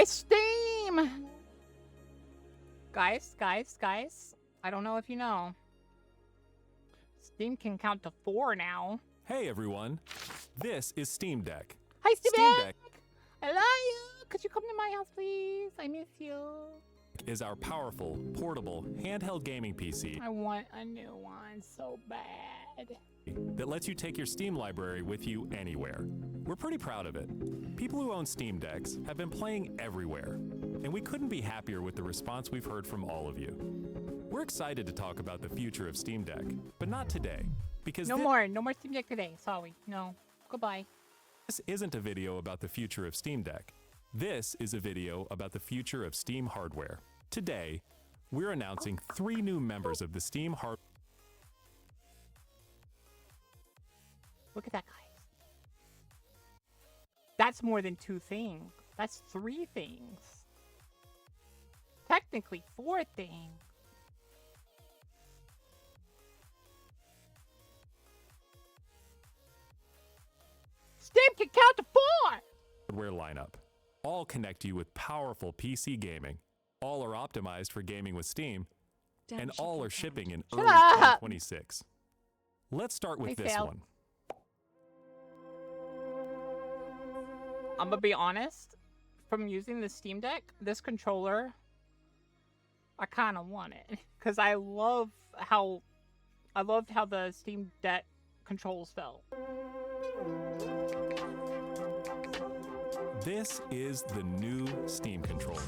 Steam! Guys. I don't know if you know. Steam can count to 4 now. Hey everyone, this is Steam Deck. Hi, Steam Deck I love you. Could you come to my house, please? I miss you. is our powerful, portable, handheld gaming PC I want a new one so bad. that lets you take your Steam library with you anywhere. We're pretty proud of it. People who own Steam Decks have been playing everywhere, and we couldn't be happier with the response we've heard from all of you. We're excited to talk about the future of Steam Deck, but not today, because No more Steam Deck today. Sorry. No. Goodbye. this isn't a video about the future of Steam Deck. This is a video about the future of Steam hardware. Today, we're announcing 3 new members of the Steam hardware. Look at that, guys. That's more than 2 things. That's 3 things. Technically 4 things. Steam can count to 4! hardware lineup. All connect you with powerful PC gaming. All are optimized for gaming with Steam, and all are shipping in early 2026. Let's start with this one. I'm gonna be honest. From using the Steam Deck, this controller, I kind of want it because I loved how the Steam Deck controls felt. This is the new Steam controller.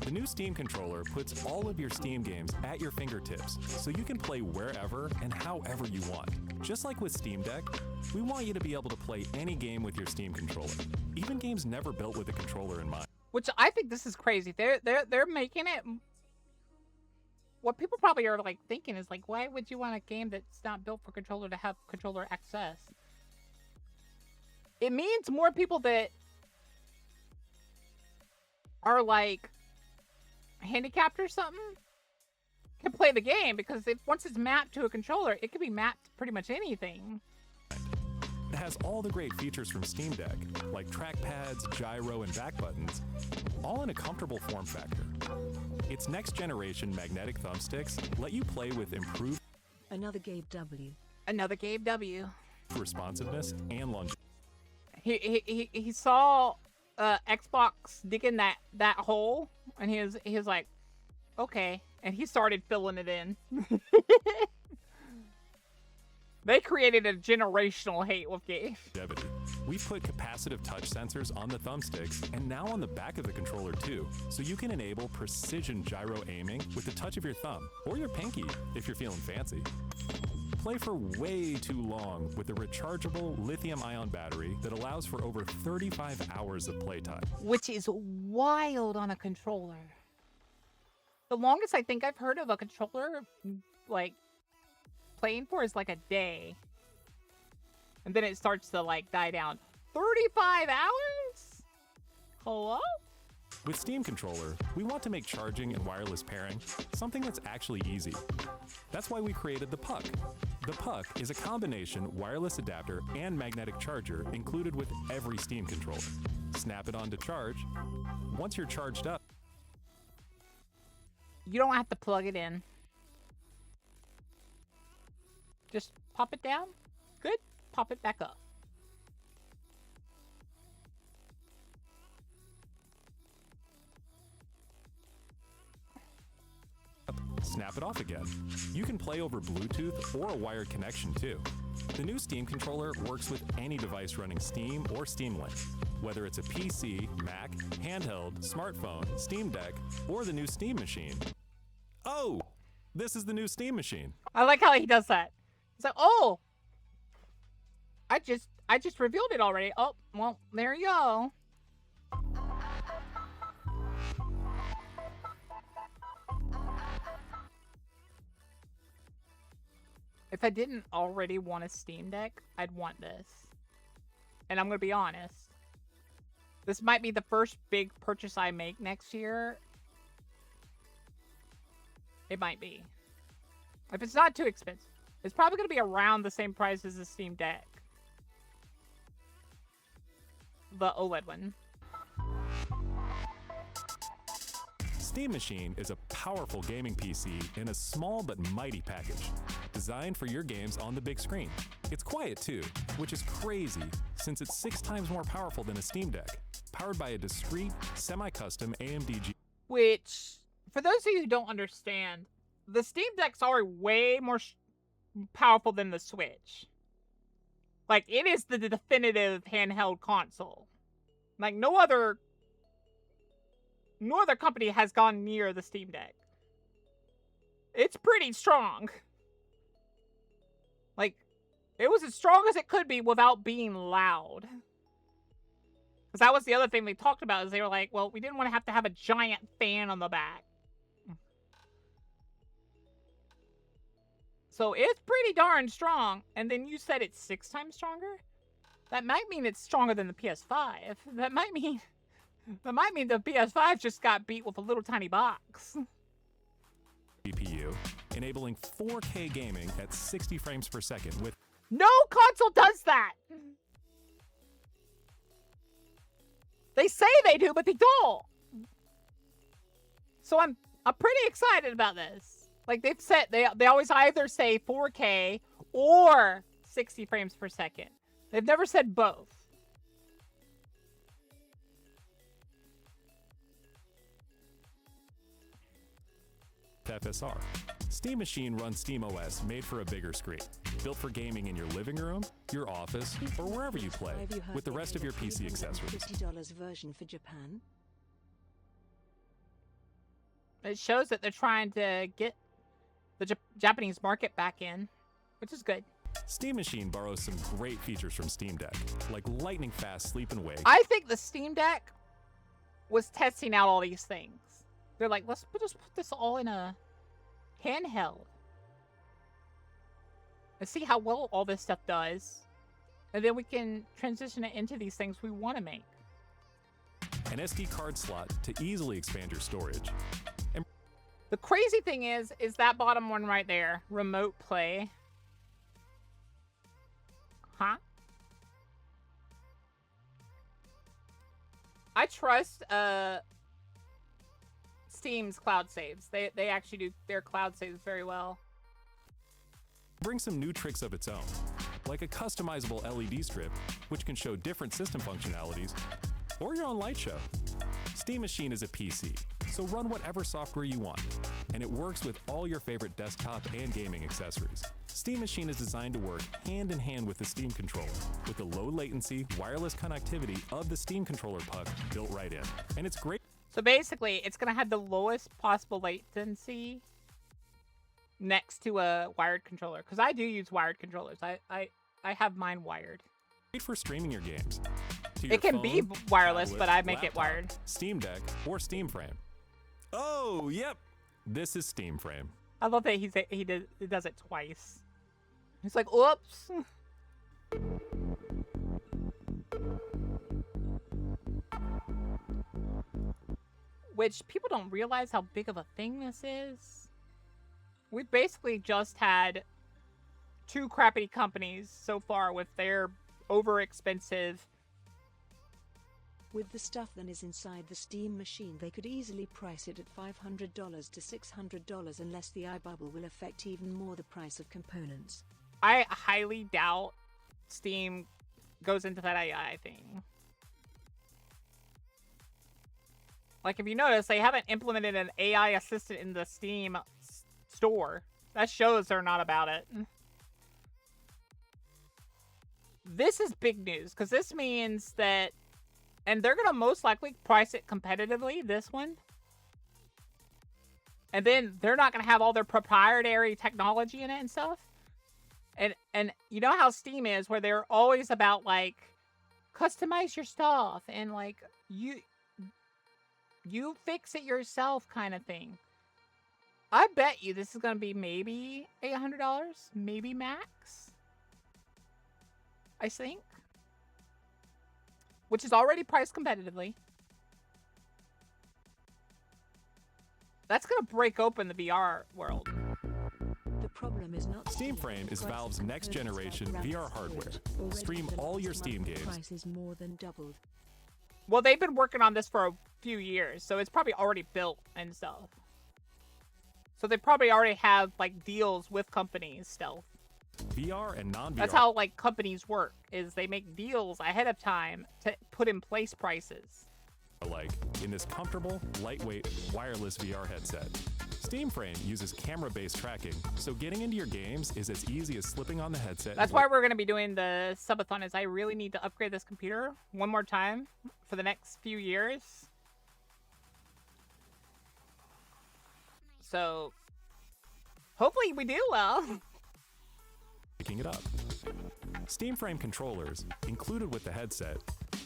The new Steam controller puts all of your Steam games at your fingertips, so you can play wherever and however you want. Just like with Steam Deck, we want you to be able to play any game with your Steam controller, even games never built with a controller in mind. Which I think this is crazy. They're making it. What people probably are like thinking is like, why would you want a game that's not built for controller to have controller access? It means more people that are like handicapped or something can play the game, because once it's mapped to a controller, it can be mapped to pretty much anything. It has all the great features from Steam Deck, like trackpads, gyro, and back buttons, all in a comfortable form factor. Its next-generation magnetic thumbsticks let you play with improved Another Gabe W. Another Gabe W. responsiveness and longevity. He saw Xbox digging that hole, and he was like, okay, and he started filling it in. They created a generational hate with Gabe. We put capacitive touch sensors on the thumbsticks and now on the back of the controller too, so you can enable precision gyro aiming with the touch of your thumb or your pinky if you're feeling fancy. Play for way too long with a rechargeable lithium-ion battery that allows for over 35 hours of playtime. Which is wild on a controller. The longest I think I've heard of a controller, like, playing for is like a day. And then it starts to, like, die down. 35 hours? Hello? With Steam Controller, we want to make charging and wireless pairing something that's actually easy. That's why we created the Puck. The Puck is a combination wireless adapter and magnetic charger included with every Steam controller. Snap it on to charge. Once you're charged up, You don't have to plug it in. Just pop it down. Good. Pop it back up. snap it off again. You can play over Bluetooth or a wired connection too. The new Steam controller works with any device running Steam or Steam Link, whether it's a PC, Mac, handheld, smartphone, Steam Deck, or the new Steam machine. Oh, this is the new Steam machine. I like how he does that. He's like, oh, I just revealed it already. Oh, well, there you go. If I didn't already want a Steam Deck, I'd want this. And I'm going to be honest. This might be the first big purchase I make next year. It might be. If it's not too expensive. It's probably going to be around the same price as the Steam Deck. The OLED one. Steam Machine is a powerful gaming PC in a small but mighty package, designed for your games on the big screen. It's quiet too, which is crazy since it's 6 times more powerful than a Steam Deck, powered by a discrete, semi-custom AMD Which, for those of you who don't understand, the Steam Decks are way more powerful than the Switch. Like, it is the definitive handheld console. Like, no other company has gone near the Steam Deck. It's pretty strong. Like, it was as strong as it could be without being loud. Because that was the other thing they talked about, is they were like, well, we didn't want to have a giant fan on the back. So it's pretty darn strong. And then you said it's 6 times stronger? That might mean it's stronger than the PS5. That might mean the PS5 just got beat with a little tiny box. GPU, enabling 4K gaming at 60 frames per second with No console does that! They say they do, but they don't. So I'm pretty excited about this. Like they've said, they always either say 4K or 60 frames per second. They've never said both. FSR. Steam Machine runs SteamOS made for a bigger screen, built for gaming in your living room, your office, or wherever you play, with the rest of your PC accessories. $50 version for Japan. It shows that they're trying to get the Japanese market back in, which is good. Steam Machine borrows some great features from Steam Deck, like lightning fast sleep and wake. I think the Steam Deck was testing out all these things. They're like, let's just put this all in a handheld and see how well all this stuff does. And then we can transition it into these things we want to make. An SD card slot to easily expand your storage. And the crazy thing is that bottom one right there, remote play. Huh? I trust Steam's cloud saves. They actually do their cloud saves very well. Bring some new tricks of its own, like a customizable LED strip, which can show different system functionalities, or your own light show. Steam Machine is a PC, so run whatever software you want, and it works with all your favorite desktop and gaming accessories. Steam Machine is designed to work hand in hand with the Steam controller, with the low latency, wireless connectivity of the Steam controller puck built right in. And it's great. So basically, it's going to have the lowest possible latency next to a wired controller. Because I do use wired controllers. I have mine wired. Great for streaming your games. It can be wireless, but I make it wired. Steam Deck or Steam Frame. Oh, yep. This is Steam Frame. I love that he does it twice. He's like, oops. Which people don't realize how big of a thing this is. We've basically just had 2 crappy companies so far with their overexpensive. With the stuff that is inside the Steam Machine, they could easily price it at $500 to $600 unless the iBubble will affect even more the price of components. I highly doubt Steam goes into that AI thing. Like, if you notice, they haven't implemented an AI assistant in the Steam store. That shows they're not about it. This is big news, because this means that... And they're going to most likely price it competitively, this one. And then they're not going to have all their proprietary technology in it and stuff. And you know how Steam is, where they're always about, like, customize your stuff. And, like, you fix it yourself kind of thing. I bet you this is going to be maybe $800, maybe max. I think. Which is already priced competitively. That's going to break open the VR world. The problem is not Steam Frame is Valve's next generation VR hardware. Stream all your Steam games. Price is more than doubled. Well, they've been working on this for few years, so it's probably already built and stuff. So they probably already have like deals with companies still. VR and non-VR. That's how like companies work, is they make deals ahead of time to put in place prices. Like in this comfortable, lightweight, wireless VR headset. Steam Frame uses camera-based tracking, so getting into your games is as easy as slipping on the headset. That's why we're going to be doing the subathon, is I really need to upgrade this computer one more time for the next few years. So, hopefully we do well. Picking it up. Steam Frame controllers, included with the headset,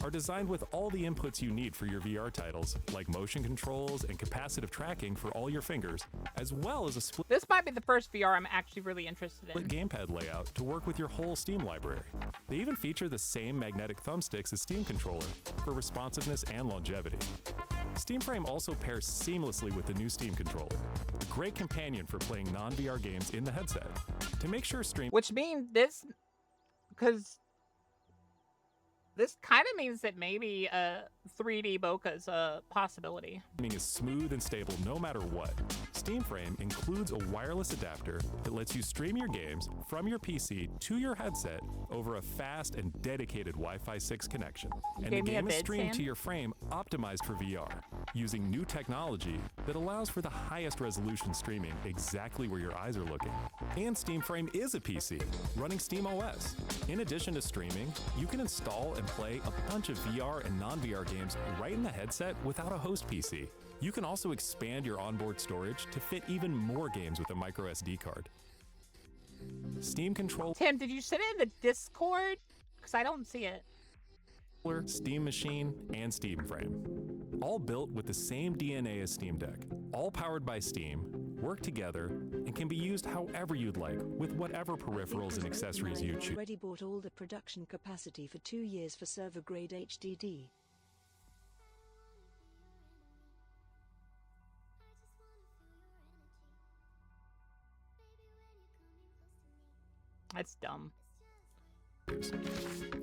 are designed with all the inputs you need for your VR titles, like motion controls and capacitive tracking for all your fingers, as well as a split This might be the first VR I'm actually really interested in. gamepad layout to work with your whole Steam library. They even feature the same magnetic thumbsticks as Steam Controller for responsiveness and longevity. Steam Frame also pairs seamlessly with the new Steam Controller, a great companion for playing non-VR games in the headset. To make sure stream Which means this, because this kind of means that maybe 3D bokeh is a possibility. is smooth and stable no matter what. Steam Frame includes a wireless adapter that lets you stream your games from your PC to your headset over a fast and dedicated Wi-Fi 6 connection. And the gave me a game is bid, streamed Sam? to your frame optimized for VR, using new technology that allows for the highest resolution streaming exactly where your eyes are looking. And Steam Frame is a PC, running Steam OS. In addition to streaming, you can install and play a bunch of VR and non-VR games right in the headset without a host PC. You can also expand your onboard storage to fit even more games with a micro SD card. Steam Controller, Tim, did you send it in the Discord? Because I don't see it. Steam Machine, and Steam Frame. All built with the same DNA as Steam Deck, all powered by Steam, work together, and can be used however you'd like with whatever peripherals and accessories you choose. Already bought all the production capacity for 2 years for server grade HDD. That's dumb.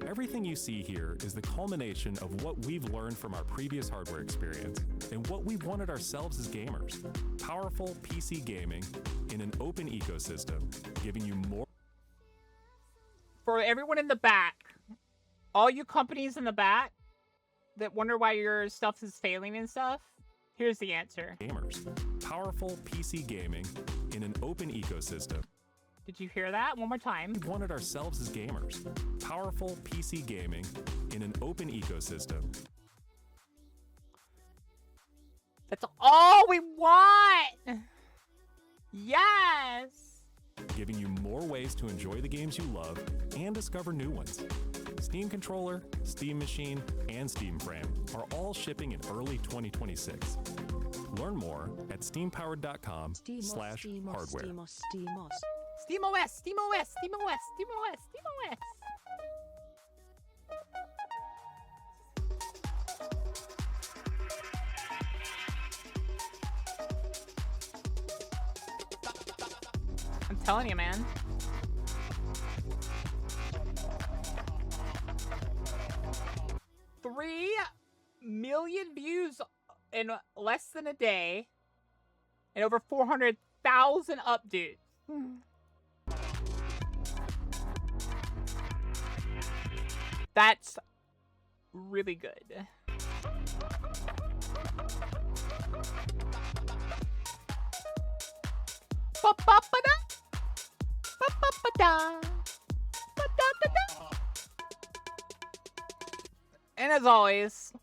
Everything you see here is the culmination of what we've learned from our previous hardware experience and what we've wanted ourselves as gamers. Powerful PC gaming in an open ecosystem, giving you more. For everyone in the back, all you companies in the back that wonder why your stuff is failing and stuff, here's the answer. Gamers. Powerful PC gaming in an open ecosystem. Did you hear that? One more time. We wanted ourselves as gamers. Powerful PC gaming in an open ecosystem. That's all we want! Yes! Giving you more ways to enjoy the games you love and discover new ones. Steam Controller, Steam Machine, and Steam Frame are all shipping in early 2026. Learn more at steampowered.com/hardware. SteamOS. SteamOS, SteamOS, SteamOS, SteamOS, SteamOS. I'm telling you, man. $3 million views in less than a day, and over 400,000 updates. That's really good. And as always,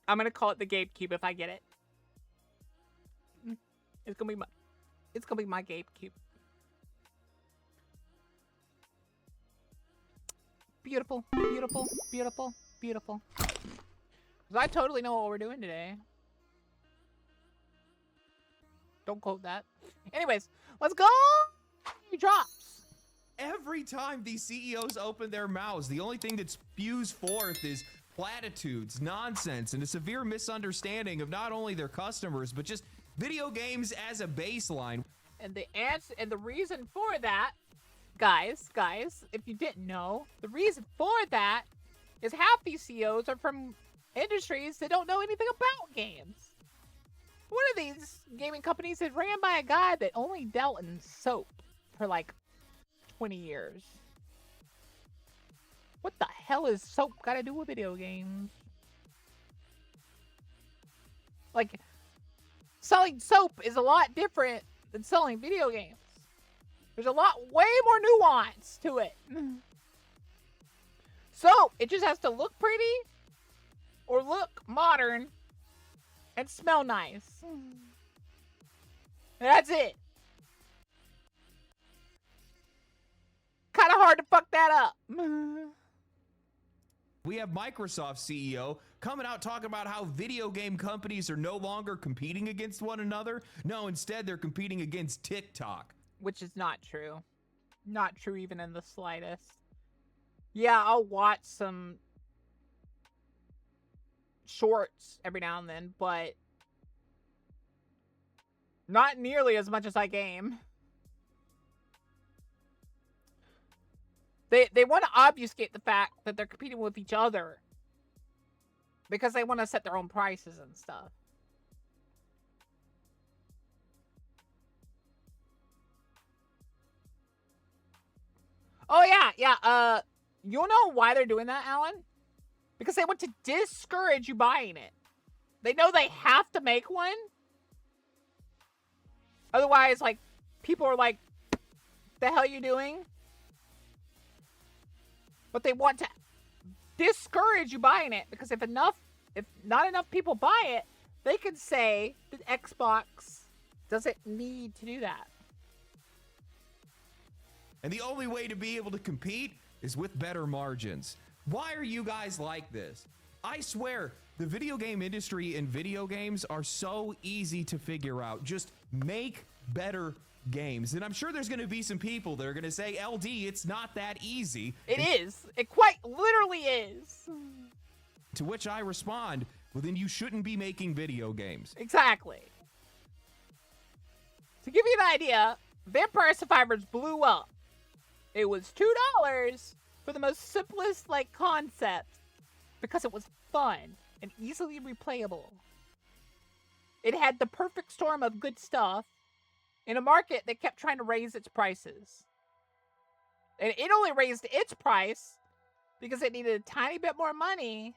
I'm gonna call it the Gabe Cube if I get it. It's gonna be my Gabe Cube. Beautiful, beautiful, beautiful, beautiful. 'Cause I totally know what we're doing today. Don't quote that. Anyways, let's go! Drops. Every time these CEOs open their mouths, the only thing that spews forth is platitudes, nonsense, and a severe misunderstanding of not only their customers, but just video games as a baseline. And the answer and the reason for that, guys, if you didn't know, the reason for that is half these CEOs are from industries that don't know anything about games. One of these gaming companies is ran by a guy that only dealt in soap for like 20 years. What the hell is soap got to do with video games? Like, selling soap is a lot different than selling video games. There's a lot, way more nuance to it. Soap, it just has to look pretty or look modern and smell nice. That's it. Kind of hard to fuck that up. We have Microsoft CEO coming out talking about how video game companies are no longer competing against one another. No, instead they're competing against TikTok. Which is not true. Not true even in the slightest. Yeah, I'll watch some shorts every now and then, but not nearly as much as I game. They want to obfuscate the fact that they're competing with each other because they want to set their own prices and stuff. Oh, yeah. You know why they're doing that, Alan? Because they want to discourage you buying it. They know they have to make one. Otherwise, like, people are like, the hell are you doing? But they want to discourage you buying it because if not enough people buy it, they can say that Xbox doesn't need to do that. And the only way to be able to compete is with better margins. Why are you guys like this? I swear, the video game industry and video games are so easy to figure out. Just make better games. And I'm sure there's going to be some people that are going to say, LD, it's not that easy. It is. It quite literally is. To which I respond, well, then you shouldn't be making video games. Exactly. To give you an idea, Vampire Survivors blew up. It was $2 for the most simplest, like, concept because it was fun and easily replayable. It had the perfect storm of good stuff in a market that kept trying to raise its prices. And it only raised its price because it needed a tiny bit more money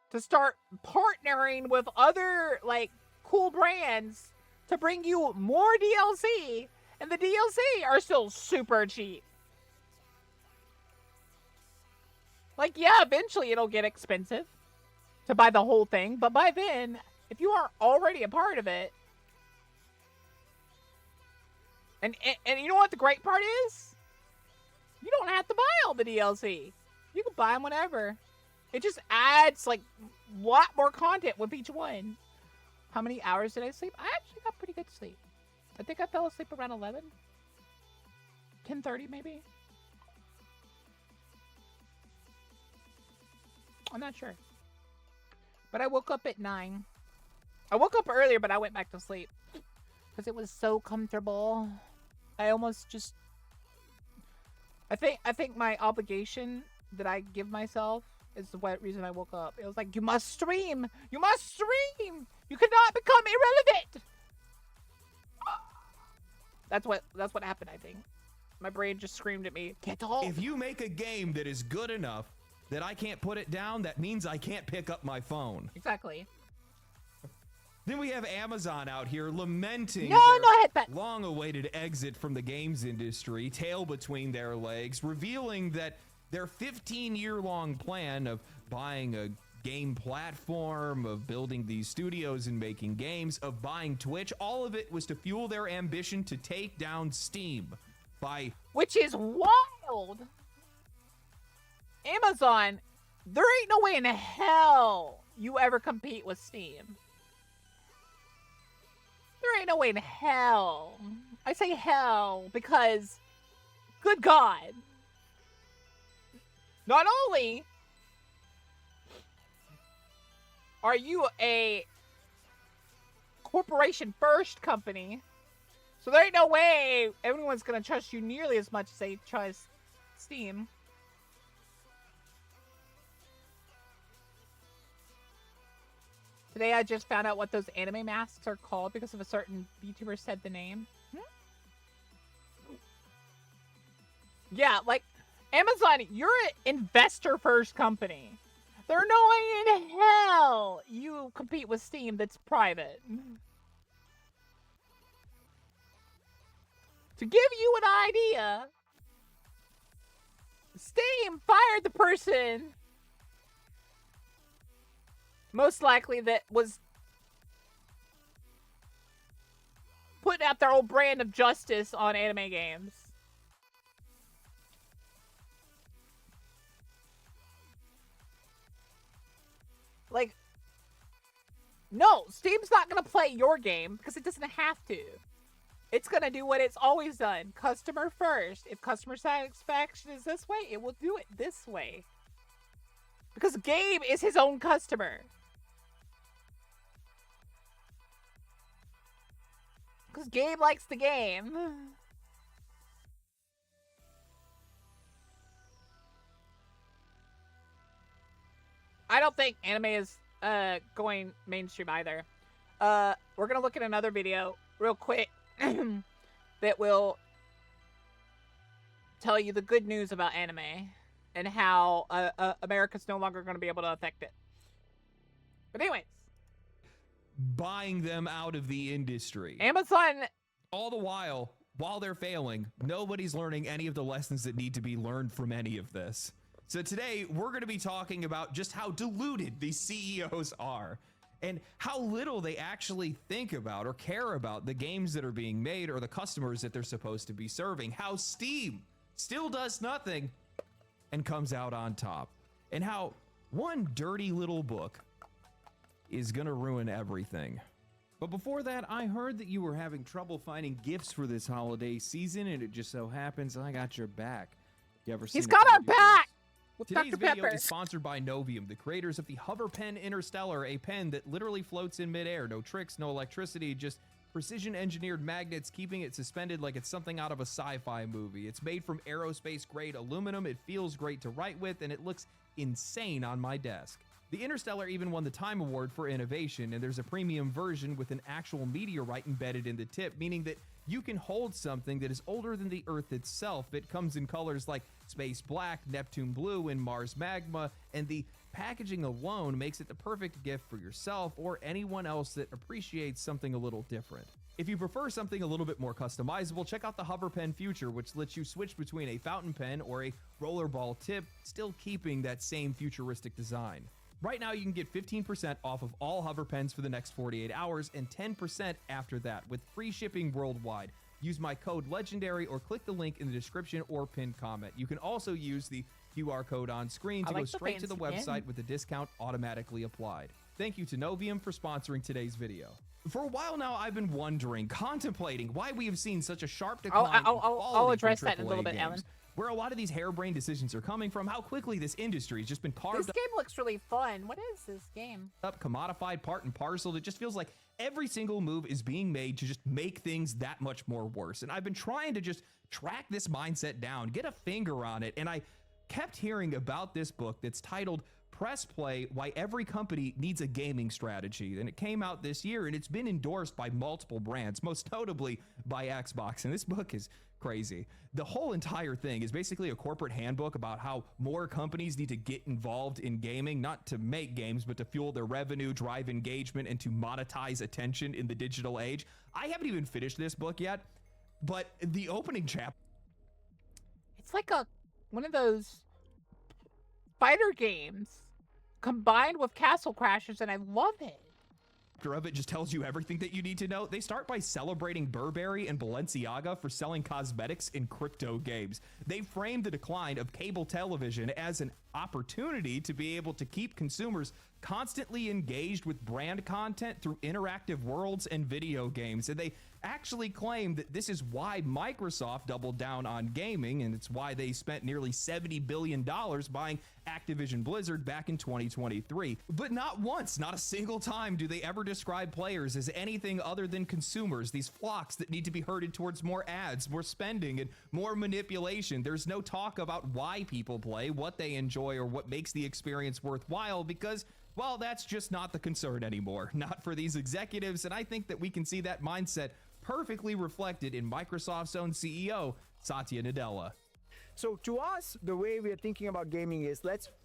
to start partnering with other, like, cool brands to bring you more DLC. And the DLC are still super cheap. Like, yeah, eventually it'll get expensive to buy the whole thing. But by then, if you are already a part of it, and you know what the great part is? You don't have to buy all the DLC. You can buy them whenever. It just adds, like, a lot more content with each one. How many hours did I sleep? I actually got pretty good sleep. I think I fell asleep around 11. 10:30 maybe. I'm not sure. But I woke up at 9. I woke up earlier, but I went back to sleep. Because it was so comfortable. I almost just... I think my obligation that I give myself is the reason I woke up. It was like, you must stream! You must stream! You cannot become irrelevant! That's what happened, I think. My brain just screamed at me, get off! If you make a game that is good enough that I can't put it down, that means I can't pick up my phone. Exactly. Then we have Amazon out here lamenting no headbutt. Long-awaited exit from the games industry, tail between their legs, revealing that their 15-year-long plan of buying a game platform, of building these studios and making games, of buying Twitch, all of it was to fuel their ambition to take down Steam by... Which is wild! Amazon, there ain't no way in hell you ever compete with Steam. There ain't no way in hell. I say hell because, good God. Not only are you a corporation first company, so there ain't no way everyone's going to trust you nearly as much as they trust Steam. Today I just found out what those anime masks are called because of a certain VTuber said the name. Yeah, like, Amazon, you're an investor-first company. There's no way in hell you compete with Steam that's private. To give you an idea, Steam fired the person most likely that was putting out their own brand of justice on anime games. Like, no, Steam's not going to play your game because it doesn't have to. It's going to do what it's always done. Customer first. If customer satisfaction is this way, it will do it this way. Because Gabe is his own customer. Because Gabe likes the game. I don't think anime is going mainstream either. We're going to look at another video real quick that will tell you the good news about anime and how America's no longer going to be able to affect it. But anyways. Buying them out of the industry. Amazon. All the while they're failing, nobody's learning any of the lessons that need to be learned from any of this. So today, we're going to be talking about just how deluded these CEOs are and how little they actually think about or care about the games that are being made or the customers that they're supposed to be serving. How Steam still does nothing and comes out on top. And how one dirty little book is going to ruin everything. But before that, I heard that you were having trouble finding gifts for this holiday season, and it just so happens I got your back. You ever seen He's got our back! Today's video is sponsored by Novium, the creators of the Hover Pen Interstellar, a pen that literally floats in midair. No tricks, no electricity, just precision engineered magnets keeping it suspended like it's something out of a sci-fi movie. It's made from aerospace grade aluminum, it feels great to write with, and it looks insane on my desk. The Interstellar even won the Time Award for innovation, and there's a premium version with an actual meteorite embedded in the tip, meaning that you can hold something that is older than the Earth itself. It comes in colors like space black, Neptune blue, and Mars magma, and the packaging alone makes it the perfect gift for yourself or anyone else that appreciates something a little different. If you prefer something a little bit more customizable, check out the Hover Pen Future, which lets you switch between a fountain pen or a rollerball tip, still keeping that same futuristic design. Right now, you can get 15% off of all hover pens for the next 48 hours and 10% after that with free shipping worldwide. Use my code LEGENDARY or click the link in the description or pinned comment. You can also use the QR code on screen to go straight to the website with the discount automatically applied. Thank you to Novium for sponsoring today's video. For a while now, I've been wondering, contemplating why we have seen such a sharp decline I'll address that in a little bit, Alan. Where a lot of these harebrained decisions are coming from, how quickly this industry has just been carved up. This game looks really fun. What is this game? Commodified part and parcel. It just feels like every single move is being made to just make things that much more worse. And I've been trying to just track this mindset down, get a finger on it. And I kept hearing about this book that's titled Press Play, Why Every Company Needs a Gaming Strategy. And it came out this year, and it's been endorsed by multiple brands, most notably by Xbox. And this book is crazy. The whole entire thing is basically a corporate handbook about how more companies need to get involved in gaming, not to make games, but to fuel their revenue, drive engagement, and to monetize attention in the digital age. I haven't even finished this book yet, but the opening chapter... It's like one of those fighter games combined with Castle Crashers, and I love it. Of it just tells you everything that you need to know. They start by celebrating Burberry and Balenciaga for selling cosmetics in crypto games. They frame the decline of cable television as an opportunity to be able to keep consumers constantly engaged with brand content through interactive worlds and video games. And they actually claim that this is why Microsoft doubled down on gaming, and it's why they spent nearly $70 billion buying Activision Blizzard back in 2023. But not once, not a single time do they ever describe players as anything other than consumers, these flocks that need to be herded towards more ads, more spending, and more manipulation. There's no talk about why people play, what they enjoy, enjoy or what makes the experience worthwhile because, well, that's just not the concern anymore. Not for these executives, and I think that we can see that mindset perfectly reflected in Microsoft's own CEO, Satya Nadella. So to us, the way we are thinking about gaming is,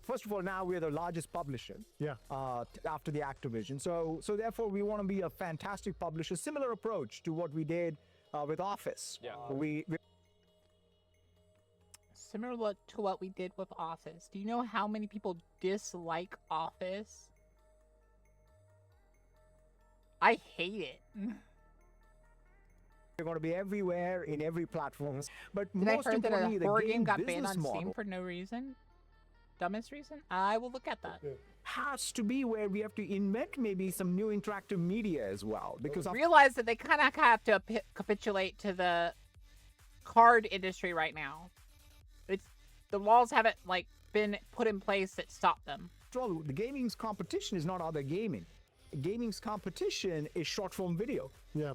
first of all, now we're the largest publisher. Yeah. After the Activision. So therefore, we want to be a fantastic publisher. Similar approach to what we did with Office. Yeah. Similar to what we did with Office. Do you know how many people dislike Office? I hate it. We're going to be everywhere in every platform. But Did I most heard that importantly, a the horror game game got banned business on Steam model for no reason? Dumbest reason? I will look at that. has to be where we have to invent maybe some new interactive media as well. Because Realize that they kind of have to capitulate to the card industry right now. The laws haven't been put in place that stop them. after all, the gaming's competition is not other gaming. Gaming's competition is short form video. Yeah.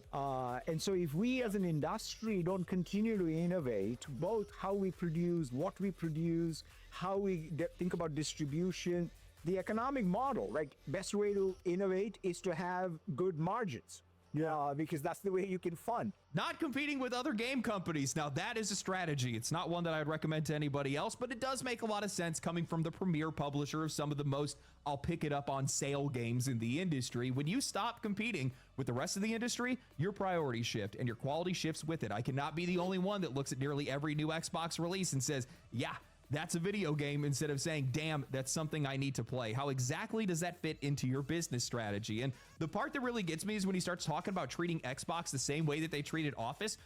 And so if we as an industry don't continue to innovate, both how we produce, what we produce, how we think about distribution, the economic model, best way to innovate is to have good margins. Yeah, because that's the way you can fund. Not competing with other game companies. Now, that is a strategy. It's not one that I'd recommend to anybody else, but it does make a lot of sense coming from the premier publisher of some of the most I'll pick it up on sale games in the industry. When you stop competing with the rest of the industry, your priorities shift and your quality shifts with it. I cannot be the only one that looks at nearly every new Xbox release and says, yeah, that's a video game, instead of saying, damn, that's something I need to play. How exactly does that fit into your business strategy? And the part that really gets me is when he starts talking about treating Xbox the same way that they treated Office.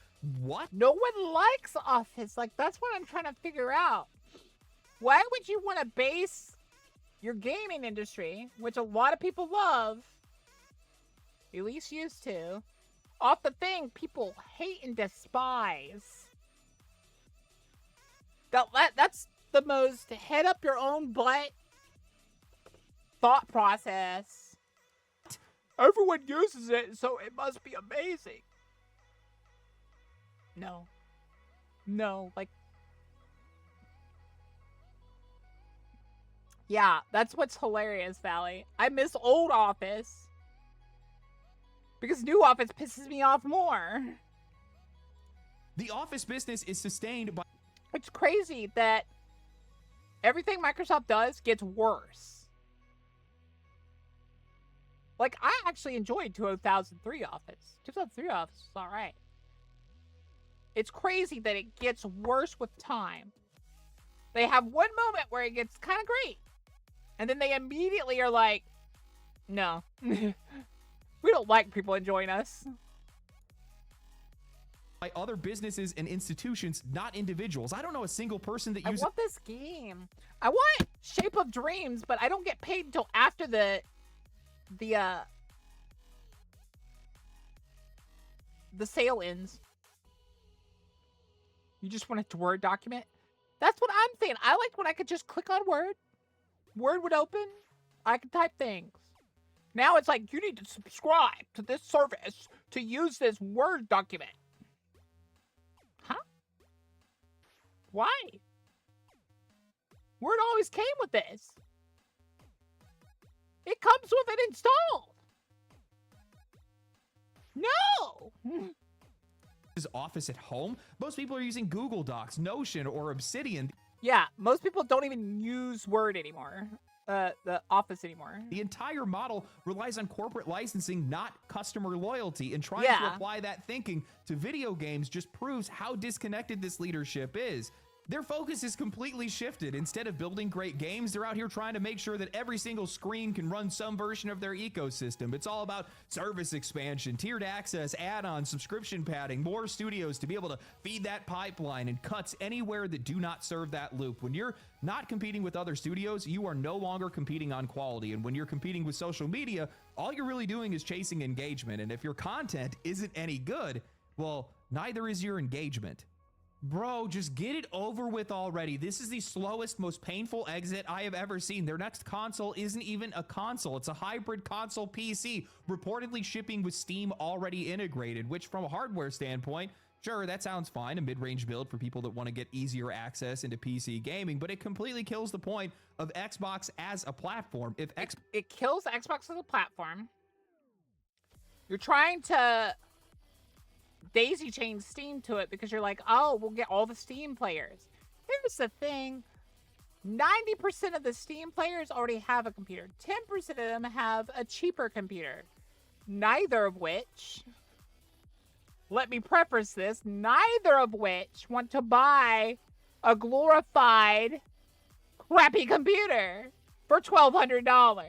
What? No one likes Office. That's what I'm trying to figure out. Why would you want to base your gaming industry, which a lot of people love, at least used to, off the thing people hate and despise? That's the most head up your own butt thought process. Everyone uses it, so it must be amazing. No. Yeah, that's what's hilarious, Valley. I miss old Office. Because new Office pisses me off more. The Office business is sustained by... It's crazy that everything Microsoft does gets worse. I actually enjoyed 2003 Office. 2003 Office was alright. It's crazy that it gets worse with time. They have one moment where it gets kind of great. And then they immediately are like, no. We don't like people enjoying us. By other businesses and institutions, not individuals. I don't know a single person that uses... I want this game. I want Shape of Dreams, but I don't get paid until after the sale ends. You just want a Word document? That's what I'm saying. I liked when I could just click on Word. Word would open. I could type things. Now it's like, you need to subscribe to this service to use this Word document. Huh? Why? Word always came with this. It comes with it installed. No! Office at home. Most people are using Google Docs, Notion, or Obsidian. Yeah, most people don't even use Word anymore. The Office anymore. The entire model relies on corporate licensing, not customer loyalty, and trying to apply that thinking to video games just proves how disconnected this leadership is. Their focus is completely shifted. Instead of building great games, they're out here trying to make sure that every single screen can run some version of their ecosystem. It's all about service expansion, tiered access, add-ons, subscription padding, more studios to be able to feed that pipeline, and cuts anywhere that do not serve that loop. When you're not competing with other studios, you are no longer competing on quality. And when you're competing with social media, all you're really doing is chasing engagement. And if your content isn't any good, well, neither is your engagement. Bro, just get it over with already. This is the slowest, most painful exit I have ever seen. Their next console isn't even a console. It's a hybrid console PC, reportedly shipping with Steam already integrated, which from a hardware standpoint Sure, that sounds fine, a mid-range build for people that want to get easier access into PC gaming, but it completely kills the point of Xbox as a platform. If it kills Xbox as a platform. You're trying to daisy chain Steam to it because you're like, oh, we'll get all the Steam players. Here's the thing. 90% of the Steam players already have a computer. 10% of them have a cheaper computer. Neither of which, let me preface this, neither of which want to buy a glorified crappy computer for $1,200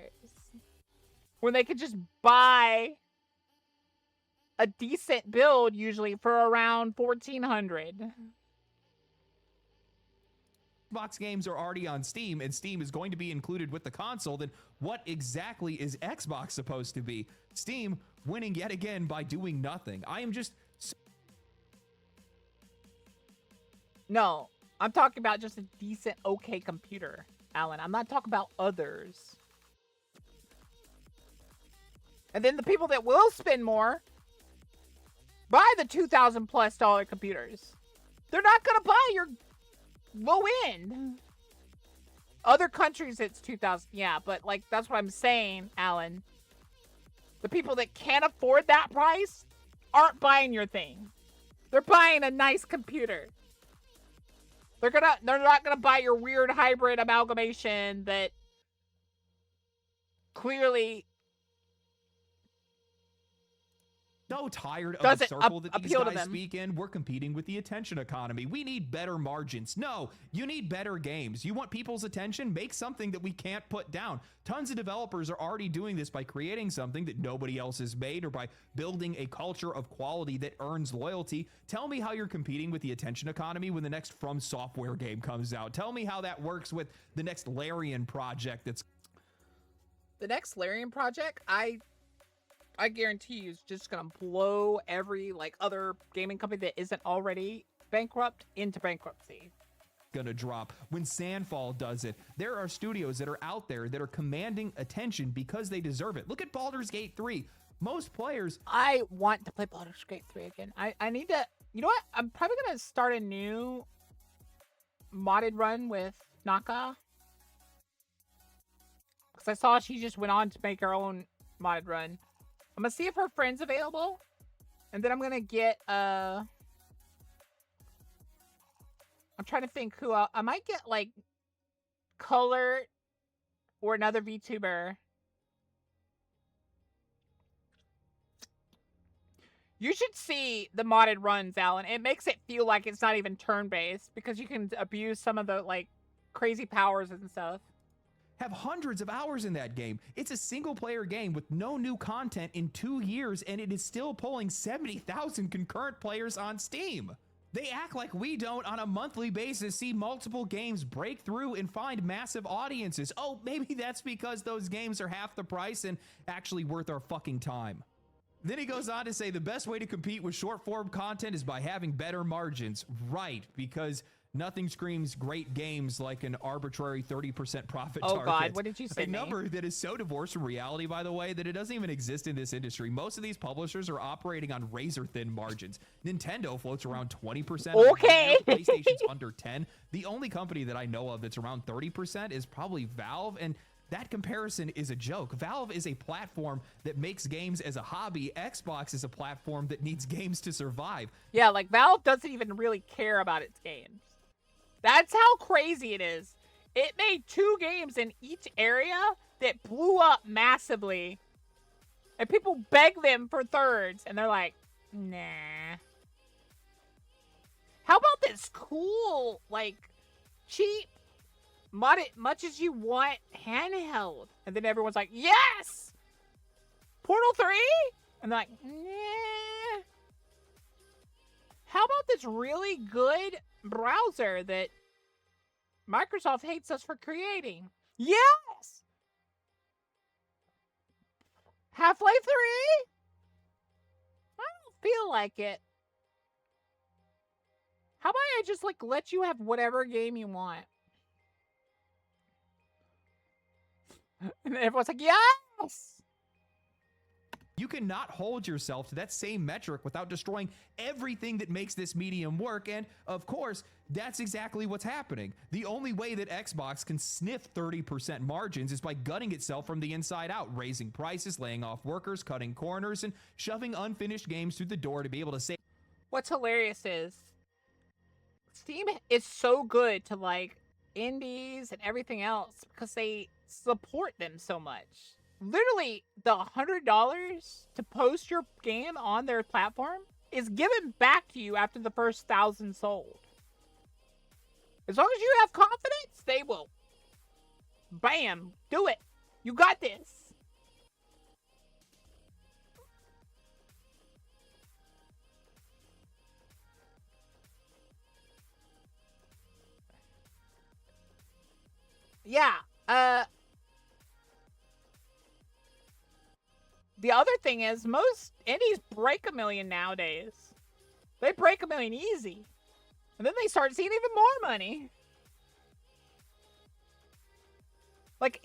when they could just buy a decent build usually for around $1,400. Xbox games are already on Steam and Steam is going to be included with the console, then what exactly is Xbox supposed to be? Steam winning yet again by doing nothing. I am just... No, I'm talking about just a decent, okay computer, Alan. I'm not talking about others. And then the people that will spend more buy the $2,000+ computers. They're not going to buy your low end. Other countries, it's 2,000. Yeah, but like, that's what I'm saying, Alan. The people that can't afford that price aren't buying your thing. They're buying a nice computer. They're not gonna buy your weird hybrid amalgamation that clearly so tired of doesn't the circle that these appeal to guys them. speak in. We're competing with the attention economy. We need better margins. No, you need better games. You want people's attention? Make something that we can't put down. Tons of developers are already doing this by creating something that nobody else has made or by building a culture of quality that earns loyalty. Tell me how you're competing with the attention economy when the next From Software game comes out. Tell me how that works with the next Larian project that's... The next Larian project, I guarantee you is just gonna blow every like other gaming company that isn't already bankrupt into bankruptcy. Gonna drop. When Sandfall does it, there are studios that are out there that are commanding attention because they deserve it. Look at Baldur's Gate 3. Most players... I want to play Baldur's Gate 3 again. I need to... You know what? I'm probably gonna start a new modded run with Naka. Because I saw she just went on to make her own modded run. I'm gonna see if her friend's available, and then I'm gonna get I'm trying to think who I might get, like Color or another VTuber. You should see the modded runs, Alan. It makes it feel like it's not even turn-based because you can abuse some of the like crazy powers and stuff. Have hundreds of hours in that game. It's a single-player game with no new content in 2 years, and it is still pulling 70,000 concurrent players on Steam. They act like we don't, on a monthly basis, see multiple games break through and find massive audiences. Oh, maybe that's because those games are half the price and actually worth our fucking time. Then he goes on to say the best way to compete with short-form content is by having better margins. Right, because... nothing screams great games like an arbitrary 30% profit target. Oh God, what did you say? A number that is so divorced from reality, by the way, that it doesn't even exist in this industry. Most of these publishers are operating on razor-thin margins. Nintendo floats around 20%. Okay. PlayStation's under 10. The only company that I know of that's around 30% is probably Valve, and that comparison is a joke. Valve is a platform that makes games as a hobby. Xbox is a platform that needs games to survive. Yeah, like Valve doesn't even really care about its games. That's how crazy it is. It made 2 games in each area that blew up massively. And people beg them for thirds. And they're like, nah. How about this cool, like, cheap, mod it much as you want handheld? And then everyone's like, yes! Portal 3? And they're like, nah. How about this really good browser that Microsoft hates us for creating? Yes! Half-Life 3? I don't feel like it. How about I just, like, let you have whatever game you want? And everyone's like, yes! You cannot hold yourself to that same metric without destroying everything that makes this medium work. And of course, that's exactly what's happening. The only way that Xbox can sniff 30% margins is by gutting itself from the inside out, raising prices, laying off workers, cutting corners, and shoving unfinished games through the door to be able to say. What's hilarious is Steam is so good to like indies and everything else because they support them so much. Literally, the $100 to post your game on their platform is given back to you after the first 1,000 sold. As long as you have confidence, they will. Bam! Do it! You got this! Yeah, the other thing is, most indies break 1 million nowadays. They break 1 million easy. And then they start seeing even more money. Like,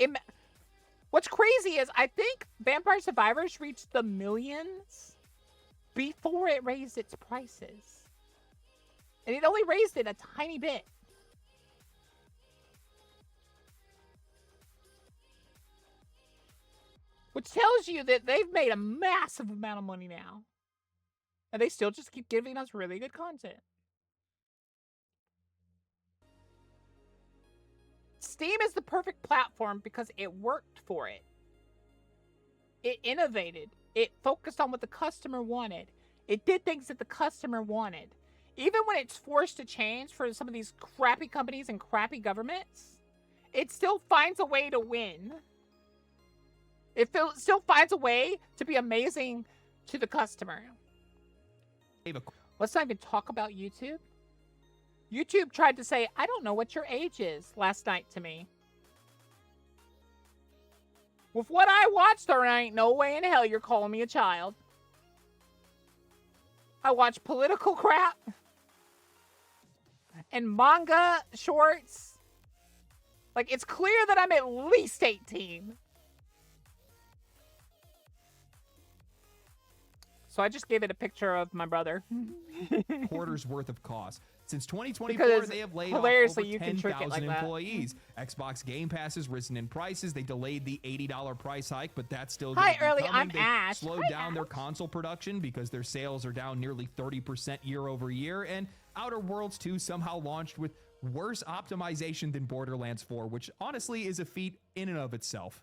what's crazy is, I think Vampire Survivors reached the millions before it raised its prices. And it only raised it a tiny bit. Which tells you that they've made a massive amount of money now. And they still just keep giving us really good content. Steam is the perfect platform because it worked for it. It innovated. It focused on what the customer wanted. It did things that the customer wanted. Even when it's forced to change for some of these crappy companies and crappy governments, it still finds a way to win. It still finds a way to be amazing to the customer. Let's not even talk about YouTube. YouTube tried to say, I don't know what your age is last night to me. With what I watched, there ain't no way in hell you're calling me a child. I watch political crap and manga shorts. Like, it's clear that I'm at least 18. So I just gave it a picture of my brother. Quarters worth of cost. Since 2024, Because they have laid off hilariously, over you can trick it 10,000 like that. employees. Xbox Game Pass has risen in prices. They delayed the $80 price hike, but that's still Hi, gonna be Early. coming. I'm They Ash. slowed Hi, down their Ash. console production because their sales are down nearly 30% year over year. And Outer Worlds 2 somehow launched with worse optimization than Borderlands 4, which honestly is a feat in and of itself.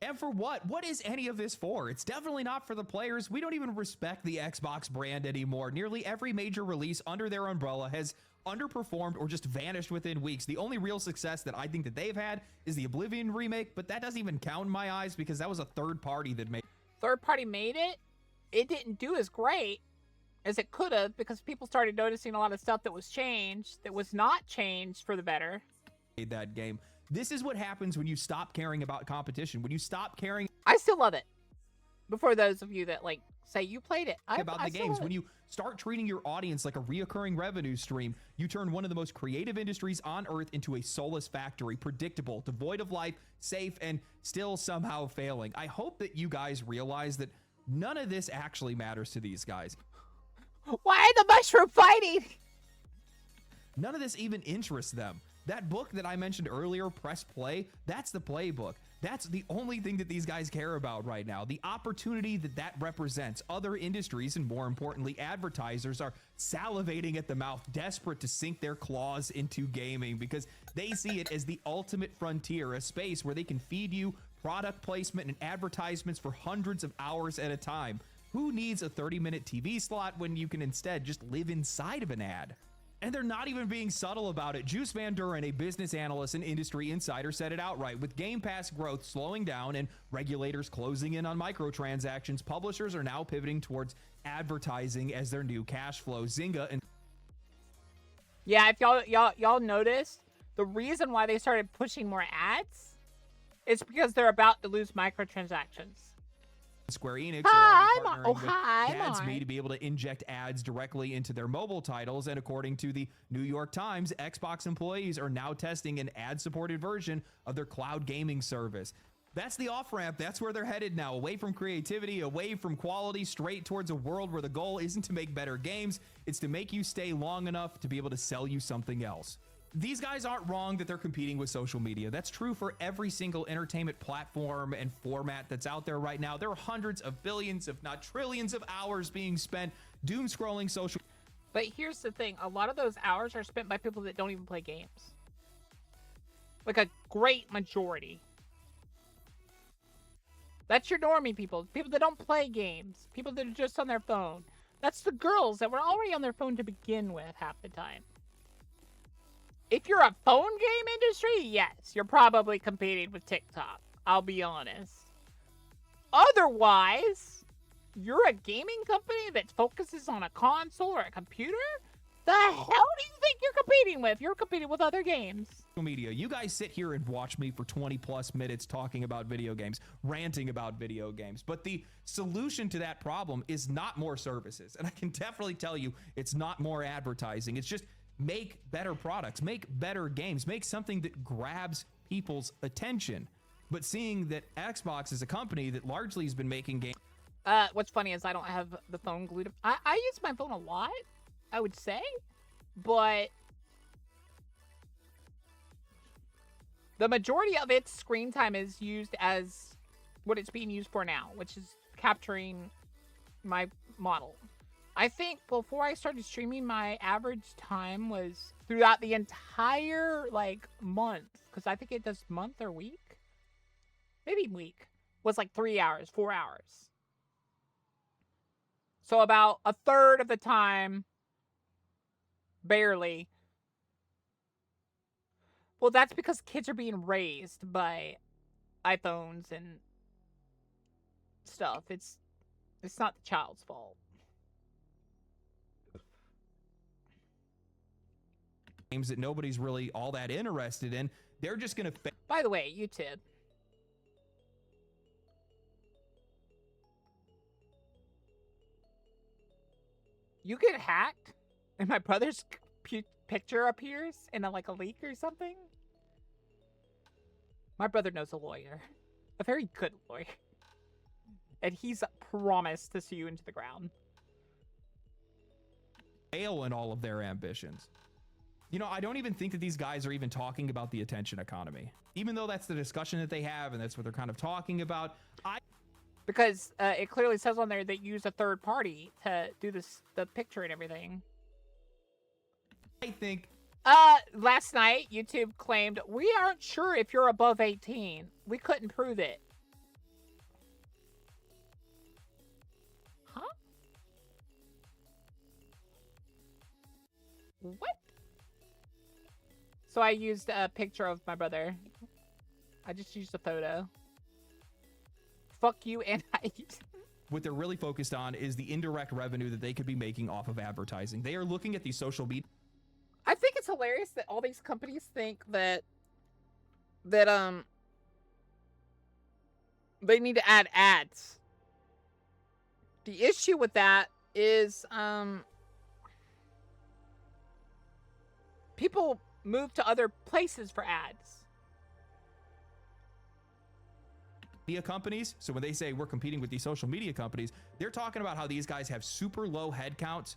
And for what? What is any of this for? It's definitely not for the players. We don't even respect the Xbox brand anymore. Nearly every major release under their umbrella has underperformed or just vanished within weeks. The only real success that I think that they've had is the Oblivion remake, but that doesn't even count in my eyes because that was a third party that made. Third party made it. It didn't do as great as it could have because people started noticing a lot of stuff that was changed that was not changed for the better. That game. This is what happens when you stop caring about competition. When you stop caring I still love it. Before those of you that like say you played it, about the games, when you start treating your audience like a reoccurring revenue stream, you turn one of the most creative industries on earth into a soulless factory, predictable, devoid of life, safe, and still somehow failing. I hope that you guys realize that none of this actually matters to these guys. Why are the mushroom fighting? None of this even interests them. That book that I mentioned earlier, Press Play, that's the playbook. That's the only thing that these guys care about right now. The opportunity that that represents. Other industries, and more importantly, advertisers, are salivating at the mouth, desperate to sink their claws into gaming because they see it as the ultimate frontier, a space where they can feed you product placement and advertisements for hundreds of hours at a time. Who needs a 30-minute TV slot when you can instead just live inside of an ad? And they're not even being subtle about it. Juice Van Duren, a business analyst and industry insider, said it outright. With Game Pass growth slowing down and regulators closing in on microtransactions, publishers are now pivoting towards advertising as their new cash flow. Zynga and Yeah, if y'all noticed, the reason why they started pushing more ads is because they're about to lose microtransactions. Square Enix Hi, are already partnering hi, with Gadsby Mark. to be able to inject ads directly into their mobile titles. And according to the New York Times, Xbox employees are now testing an ad-supported version of their cloud gaming service. That's the off-ramp. That's where they're headed now, away from creativity, away from quality, straight towards a world where the goal isn't to make better games, it's to make you stay long enough to be able to sell you something else. These guys aren't wrong that they're competing with social media. That's true for every single entertainment platform and format that's out there right now. There are hundreds of billions, if not trillions of hours being spent doom scrolling social. But here's the thing. A lot of those hours are spent by people that don't even play games. Like a great majority. That's your normie people. People that don't play games. People that are just on their phone. That's the girls that were already on their phone to begin with half the time. If you're a phone game industry, yes, you're probably competing with TikTok. I'll be honest. Otherwise, you're a gaming company that focuses on a console or a computer? The hell do you think you're competing with? You're competing with other games. Media. You guys sit here and watch me for 20 plus minutes talking about video games, ranting about video games. But the solution to that problem is not more services. And I can definitely tell you it's not more advertising. It's just make better products, make better games, make something that grabs people's attention. But seeing that Xbox is a company that largely has been making games. What's funny is I don't have the phone glued. I use my phone a lot, I would say, but the majority of its screen time is used as what it's being used for now, which is capturing my model. I think before I started streaming, my average time was throughout the entire, like, month, because I think it does month or week, maybe week, was like 3 hours, 4 hours. So about a third of the time, barely. Well, that's because kids are being raised by iPhones and stuff. It's not the child's fault. Games that nobody's really all that interested in. They're just going to... By the way, YouTube. You get hacked and my brother's picture appears in like a leak or something? My brother knows a lawyer. A very good lawyer. And he's promised to sue you into the ground. Fail in all of their ambitions. You know, I don't even think that these guys are even talking about the attention economy. Even though that's the discussion that they have and that's what they're kind of talking about. Because it clearly says on there that you use a third party to do the picture and everything. I think... last night, YouTube claimed, we aren't sure if you're above 18. We couldn't prove it. Huh? What? So I used a picture of my brother. I just used a photo. Fuck you and I. What they're really focused on is the indirect revenue that they could be making off of advertising. They are looking at these social media. I think it's hilarious that all these companies think that they need to add ads. The issue with that is people move to other places for ads. Media companies. So when they say we're competing with these social media companies, they're talking about how these guys have super low headcounts,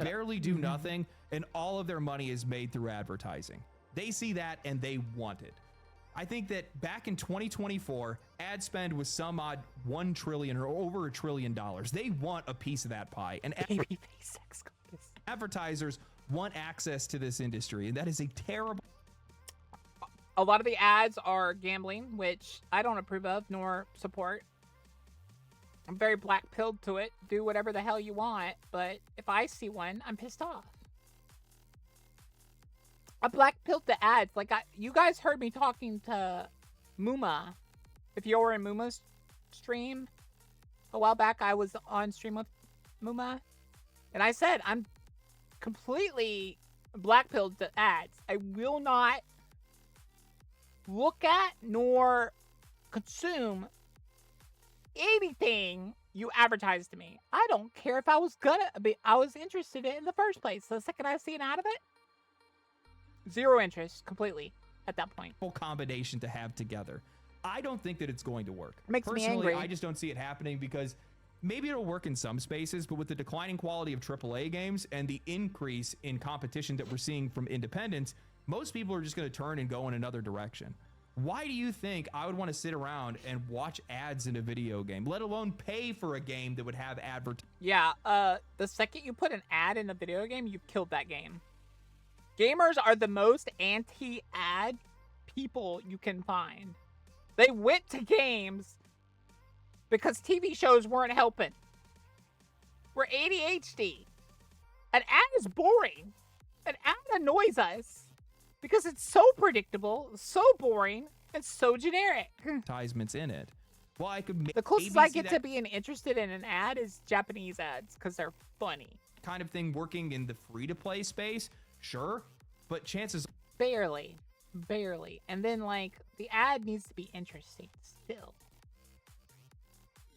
barely do nothing, and all of their money is made through advertising. They see that and they want it. I think that back in 2024, ad spend was some odd 1 trillion or over $1 trillion. They want a piece of that pie, and advertisers want access to this industry, and that is a terrible. A lot of the ads are gambling, which I don't approve of nor support. I'm very black-pilled to it. Do whatever the hell you want, but if I see one, I'm pissed off. I black-pilled the ads. Like, you guys heard me talking to Muma. If you were in Muma's stream a while back, I was on stream with Muma. And I said, I'm completely black-pilled the ads. I will not look at nor consume anything you advertise to me. I don't care if I was interested in it in the first place. The second I see an ad of it, zero interest completely at that point. Combination to have together. I don't think that it's going to work. Makes me Personally, angry. I just don't see it happening because maybe it'll work in some spaces, but with the declining quality of AAA games and the increase in competition that we're seeing from independents, most people are just going to turn and go in another direction. Why do you think I would want to sit around and watch ads in a video game, let alone pay for a game that would have advertising? Yeah, the second you put an ad in a video game, you've killed that game. Gamers are the most anti-ad people you can find. They went to games because TV shows weren't helping. We're ADHD. An ad is boring. An ad annoys us because it's so predictable, so boring, and so generic. Advertisements in it. Well, I could The closest I get to being interested in an ad is Japanese ads because they're funny. kind of thing working in the free-to-play space, sure, but chances Barely. And then, like, the ad needs to be interesting still.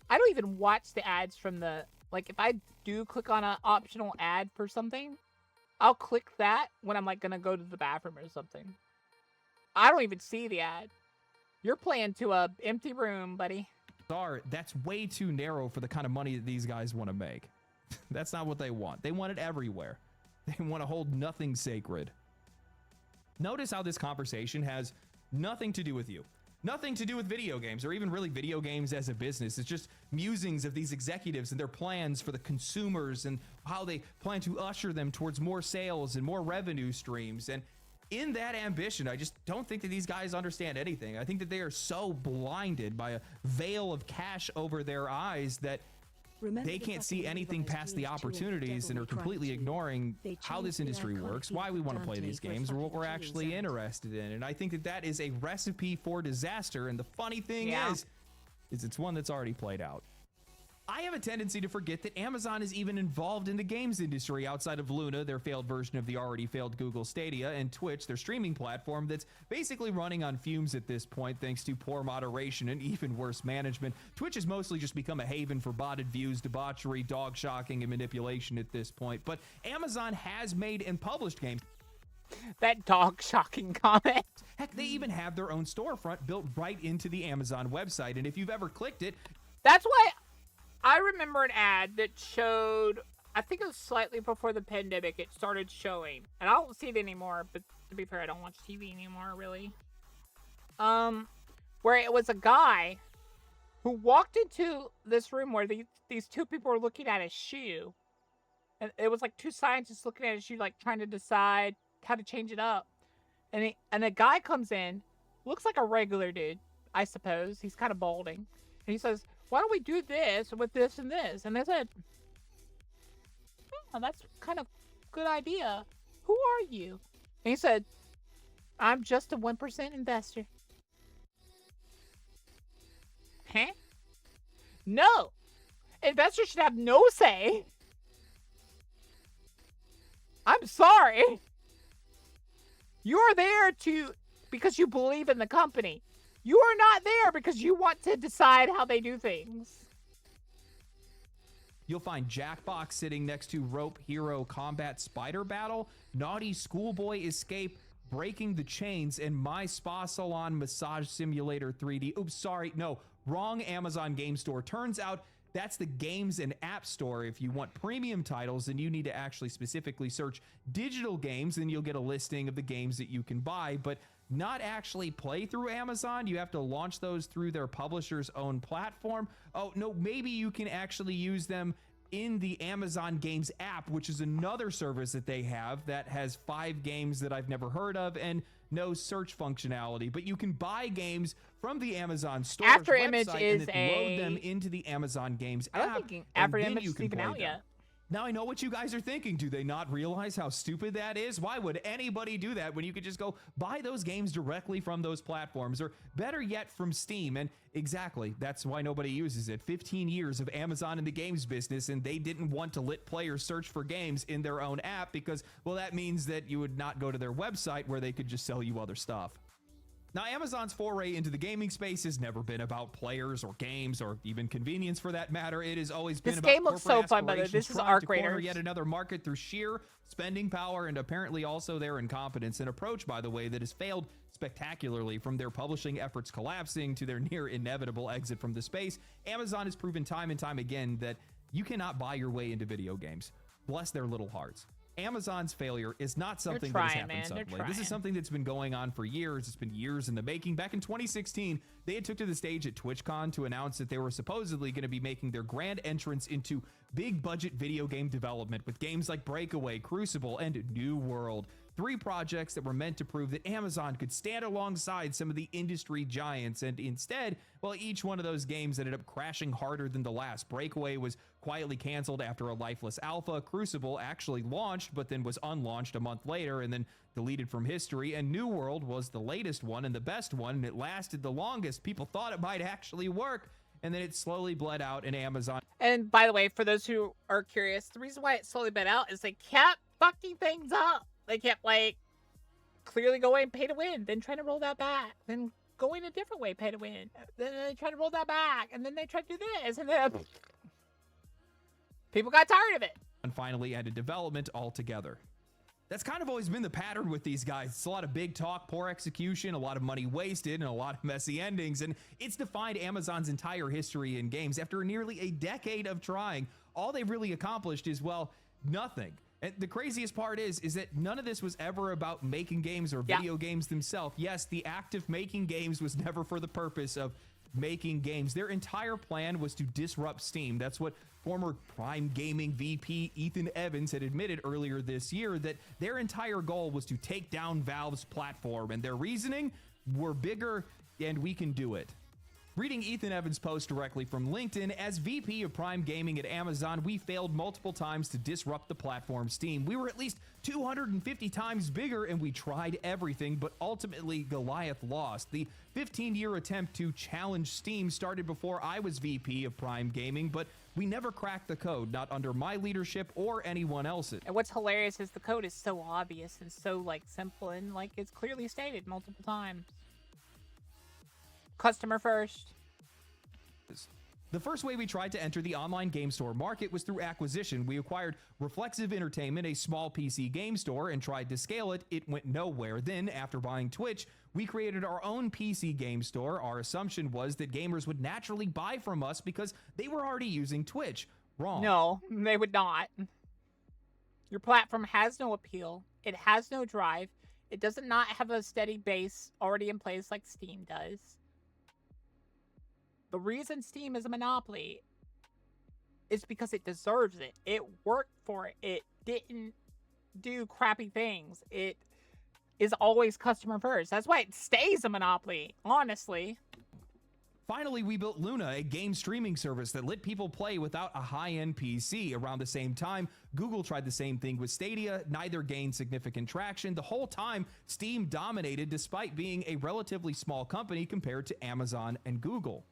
I don't even watch the ads from the, like, if I do click on an optional ad for something, I'll click that when I'm, like, gonna go to the bathroom or something. I don't even see the ad. You're playing to a empty room, buddy. are, that's way too narrow for the kind of money that these guys want to make. That's not what they want. They want it everywhere. They want to hold nothing sacred. Notice how this conversation has nothing to do with you. Nothing to do with video games, or even really video games as a business. It's just musings of these executives and their plans for the consumers and how they plan to usher them towards more sales and more revenue streams. And in that ambition, I just don't think that these guys understand anything. I think that they are so blinded by a veil of cash over their eyes that Remember they the can't see fucking anything device past the to opportunities and are devil we completely tried to. ignoring They how changed this the industry iconic works, why we want to play Dante these for a games, or what fucking we're Chiru-san. actually interested in. And I think that that is a recipe for disaster. And the funny thing Yeah. is it's one that's already played out. I have a tendency to forget that Amazon is even involved in the games industry outside of Luna, their failed version of the already failed Google Stadia, and Twitch, their streaming platform that's basically running on fumes at this point thanks to poor moderation and even worse management. Twitch has mostly just become a haven for botted views, debauchery, dog shocking, and manipulation at this point. But Amazon has made and published games. That dog shocking comment. Heck, they even have their own storefront built right into the Amazon website. And if you've ever clicked it, That's why I remember an ad that showed, I think it was slightly before the pandemic, it started showing. And I don't see it anymore, but to be fair, I don't watch TV anymore, really. Where it was a guy who walked into this room where these two people were looking at his shoe. And it was like two scientists looking at his shoe, like trying to decide how to change it up. And a guy comes in, looks like a regular dude, I suppose. He's kind of balding. And he says, why don't we do this with this and this? And they said, oh, that's kind of a good idea. Who are you? And he said, I'm just a 1% investor. Huh? No. Investors should have no say. I'm sorry. You are there because you believe in the company. You are not there because you want to decide how they do things. you'll find Jackbox sitting next to Rope Hero Combat Spider Battle, Naughty Schoolboy Escape, Breaking the Chains, and My Spa Salon Massage Simulator 3D. Oops, sorry, no, wrong Amazon Game Store. Turns out that's the Games and App Store. If you want premium titles, then you need to actually specifically search digital games, and you'll get a listing of the games that you can buy, but not actually play through Amazon. You have to launch those through their publisher's own platform. Oh, no, maybe you can actually use them in the Amazon Games app, which is another service that they have that has 5 games that I've never heard of and no search functionality. But you can buy games from the Amazon store After Image website is and then load them into the Amazon Games I don't app. think and After then Image you is can even play out them. yet. Now I know what you guys are thinking. Do they not realize how stupid that is? Why would anybody do that when you could just go buy those games directly from those platforms, or better yet from Steam? And exactly, that's why nobody uses it. 15 years of Amazon in the games business, and they didn't want to let players search for games in their own app because, well, that means that you would not go to their website where they could just sell you other stuff. Now, Amazon's foray into the gaming space has never been about players or games or even convenience for that matter. It has always been This about game looks so corporate fun, by the way. aspirations This is trying Arc to corner Raiders. yet another market through sheer spending power and apparently also their incompetence. An approach, by the way, that has failed spectacularly, from their publishing efforts collapsing to their near inevitable exit from the space. Amazon has proven time and time again that you cannot buy your way into video games. Bless their little hearts. Amazon's failure is not something that has trying, happened man. They're suddenly. This is trying. something that's been going on for years. It's been years in the making. Back in 2016, they had took to the stage at TwitchCon to announce that they were supposedly going to be making their grand entrance into big budget video game development with games like Breakaway, Crucible, and New World. 3 projects that were meant to prove that Amazon could stand alongside some of the industry giants, and instead, well, each one of those games ended up crashing harder than the last. Breakaway was quietly canceled after a lifeless alpha. Crucible actually launched, but then was unlaunched a month later and then deleted from history. And New World was the latest one and the best one, and it lasted the longest. People thought it might actually work, and then it slowly bled out in Amazon. And by the way, for those who are curious, the reason why it slowly bled out is they kept fucking things up. They kept, like, clearly going pay to win, then trying to roll that back, then going a different way, pay to win. Then they tried to roll that back, and then they tried to do this, and then people got tired of it. And finally ended development altogether. That's kind of always been the pattern with these guys. It's a lot of big talk, poor execution, a lot of money wasted, and a lot of messy endings. And it's defined Amazon's entire history in games. After nearly a decade of trying, all they've really accomplished is, well, nothing. And the craziest part is that none of this was ever about making games or video games themselves. Yes, the act of making games was never for the purpose of making games. Their entire plan was to disrupt Steam. That's what former Prime Gaming VP Ethan Evans had admitted earlier this year, that their entire goal was to take down Valve's platform, and their reasoning: we're bigger and we can do it. Reading Ethan Evans' post directly from LinkedIn, as VP of Prime Gaming at Amazon, we failed multiple times to disrupt the platform Steam. We were at least 250 times bigger, and we tried everything, but ultimately Goliath lost. The 15-year attempt to challenge Steam started before I was VP of Prime Gaming, but we never cracked the code, not under my leadership or anyone else's. And what's hilarious is the code is so obvious and so, like, simple, and, like, it's clearly stated multiple times. Customer first. The first way we tried to enter the online game store market was through acquisition. We acquired Reflexive Entertainment, a small PC game store, and tried to scale it. It went nowhere. Then, after buying Twitch, we created our own PC game store. Our assumption was that gamers would naturally buy from us because they were already using Twitch. Wrong. No, they would not. Your platform has no appeal. It has no drive. It does not have a steady base already in place like Steam does. The reason Steam is a monopoly is because it deserves it. It worked for it. It didn't do crappy things. It is always customer first. That's why it stays a monopoly, honestly. Finally, we built Luna, a game streaming service that let people play without a high-end PC. Around the same time, Google tried the same thing with Stadia. Neither gained significant traction. The whole time, Steam dominated despite being a relatively small company compared to Amazon and Google.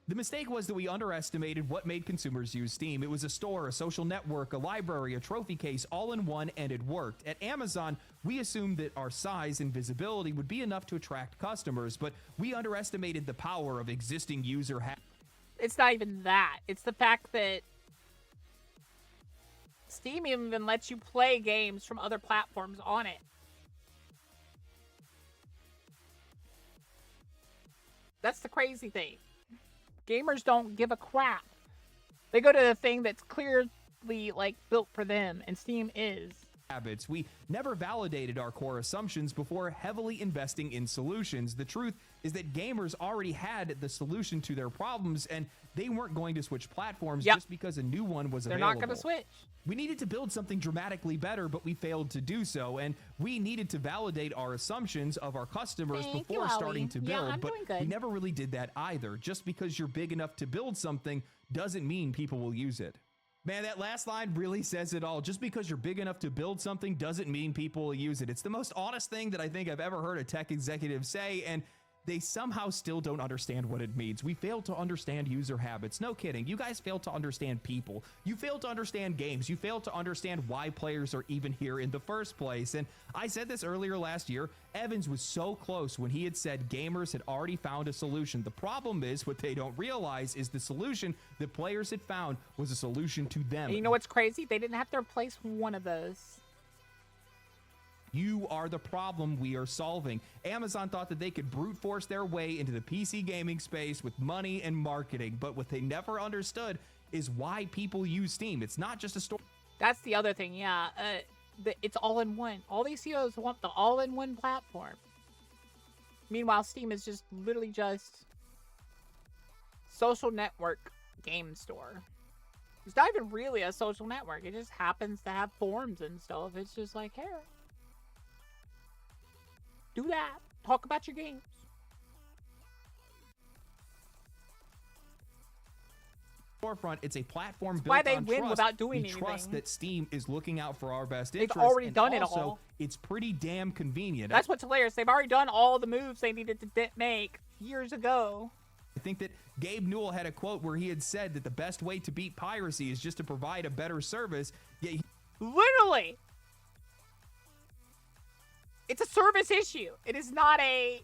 The mistake was that we underestimated what made consumers use Steam. It was a store, a social network, a library, a trophy case, all in one, and it worked. At Amazon, we assumed that our size and visibility would be enough to attract customers, but we underestimated the power of existing user habits. It's not even that. It's the fact that Steam even lets you play games from other platforms on it. That's the crazy thing. Gamers don't give a crap. They go to the thing that's clearly, like, built for them, and Steam is. Habits. We never validated our core assumptions before heavily investing in solutions. The truth is that gamers already had the solution to their problems, and they weren't going to switch platforms just because a new one was available. They're not going to switch. We needed to build something dramatically better, but we failed to do so, and we needed to validate our assumptions of our customers before starting to build, but we never really did that either. Just because you're big enough to build something doesn't mean people will use it. Man, that last line really says it all. Just because you're big enough to build something doesn't mean people will use it. It's the most honest thing that I think I've ever heard a tech executive say, and they somehow still don't understand what it means. We fail to understand user habits. No kidding. You guys fail to understand people. You fail to understand games. You fail to understand why players are even here in the first place. And I said this earlier last year. Evans was so close when he had said gamers had already found a solution. The problem is what they don't realize is the solution that players had found was a solution to them. And you know what's crazy? They didn't have to replace one of those. You are the problem we are solving. Amazon thought that they could brute force their way into the PC gaming space with money and marketing, but what they never understood is why people use Steam. It's not just a store. That's the other thing, yeah. It's all in one. All these CEOs want the all-in-one platform. Meanwhile, Steam is just literally just social network game store. It's not even really a social network. It just happens to have forums and stuff. It's just like, here. Do that. Talk about your games. Forefront, it's a platform built Why they on win trust. without doing we anything. trust that Steam is looking out for our best They've interests. already and done it also, all. It's pretty damn convenient. That's what's hilarious. They've already done all the moves they needed to make years ago. I think that Gabe Newell had a quote where he had said that the best way to beat piracy is just to provide a better service. Yet Literally. It's a service issue. It is not a,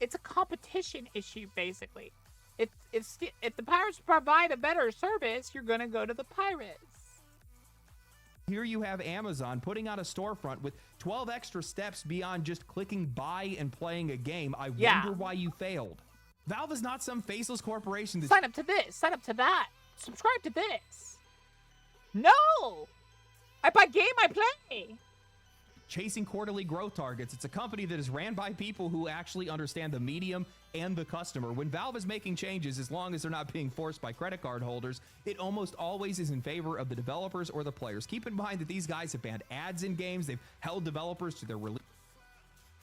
it's a competition issue, basically. If the pirates provide a better service, you're going to go to the pirates. here you have Amazon putting out a storefront with 12 extra steps beyond just clicking buy and playing a game. I wonder why you failed. Valve is not some faceless corporation that Sign up to this. Sign up to that. Subscribe to this. No! I buy game, I play. chasing quarterly growth targets. It's a company that is ran by people who actually understand the medium and the customer. When Valve is making changes, as long as they're not being forced by credit card holders, it almost always is in favor of the developers or the players. Keep in mind that these guys have banned ads in games. They've held developers to their release